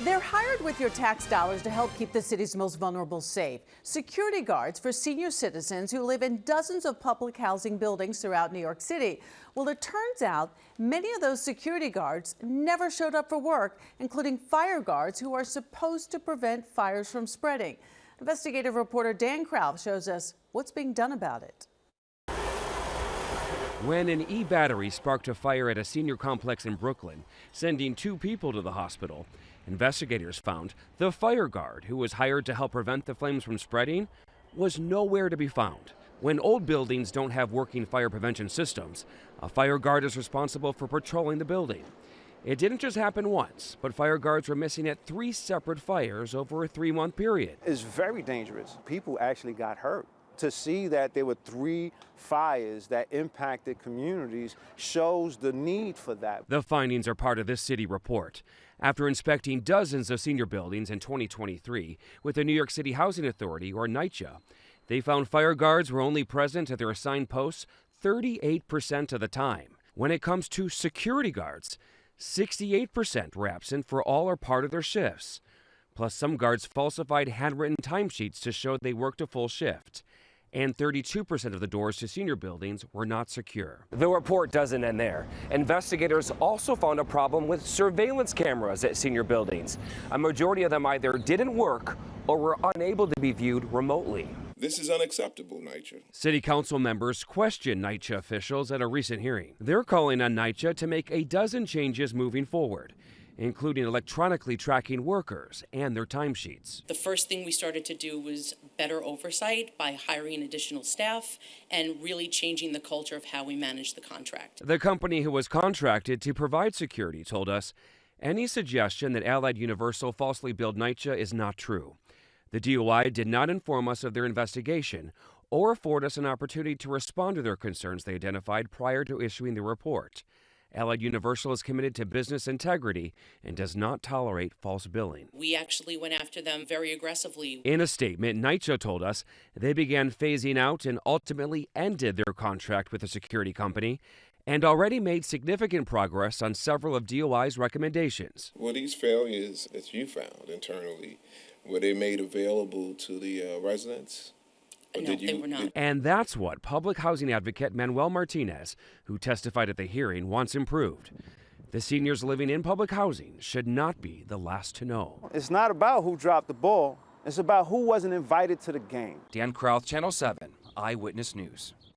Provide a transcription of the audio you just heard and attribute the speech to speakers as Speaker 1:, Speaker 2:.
Speaker 1: They're hired with your tax dollars to help keep the city's most vulnerable safe. Security guards for senior citizens who live in dozens of public housing buildings throughout New York City. Well, it turns out many of those security guards never showed up for work, including fire guards who are supposed to prevent fires from spreading. Investigative reporter Dan Krauth shows us what's being done about it.
Speaker 2: When an e-battery sparked a fire at a senior complex in Brooklyn, sending 2 people to the hospital, investigators found the fire guard who was hired to help prevent the flames from spreading was nowhere to be found. When old buildings don't have working fire prevention systems, a fire guard is responsible for patrolling the building. It didn't just happen once, but fire guards were missing at 3 separate fires over a 3-month period.
Speaker 3: It's very dangerous. People actually got hurt. To see that there were 3 fires that impacted communities shows the need for that.
Speaker 2: The findings are part of this city report. After inspecting dozens of senior buildings in 2023 with the New York City Housing Authority, or NYCHA, they found fire guards were only present at their assigned posts 38% of the time. When it comes to security guards, 68% were absent for all or part of their shifts. Plus, some guards falsified handwritten timesheets to show they worked a full shift. And 32% of the doors to senior buildings were not secure. The report doesn't end there. Investigators also found a problem with surveillance cameras at senior buildings. A majority of them either didn't work or were unable to be viewed remotely.
Speaker 4: This is unacceptable, NYCHA.
Speaker 2: City council members questioned NYCHA officials at a recent hearing. They're calling on NYCHA to make a dozen changes moving forward, including electronically tracking workers and their timesheets.
Speaker 5: The first thing we started to do was better oversight by hiring additional staff and really changing the culture of how we manage the contract.
Speaker 2: The company who was contracted to provide security told us any suggestion that Allied Universal falsely billed NYCHA is not true. The DOI did not inform us of their investigation or afford us an opportunity to respond to their concerns they identified prior to issuing the report. Allied Universal is committed to business integrity and does not tolerate false billing.
Speaker 5: We actually went after them very aggressively.
Speaker 2: In a statement, NYCHA told us they began phasing out and ultimately ended their contract with the security company and already made significant progress on several of DOI's recommendations.
Speaker 4: Well, these failures that you found internally, were they made available to the residents?
Speaker 5: No, they were not.
Speaker 2: And that's what public housing advocate Manuel Martinez, who testified at the hearing, wants improved. The seniors living in public housing should not be the last to know.
Speaker 3: It's not about who dropped the ball. It's about who wasn't invited to the game.
Speaker 6: Dan Krauth, Channel 7, Eyewitness News.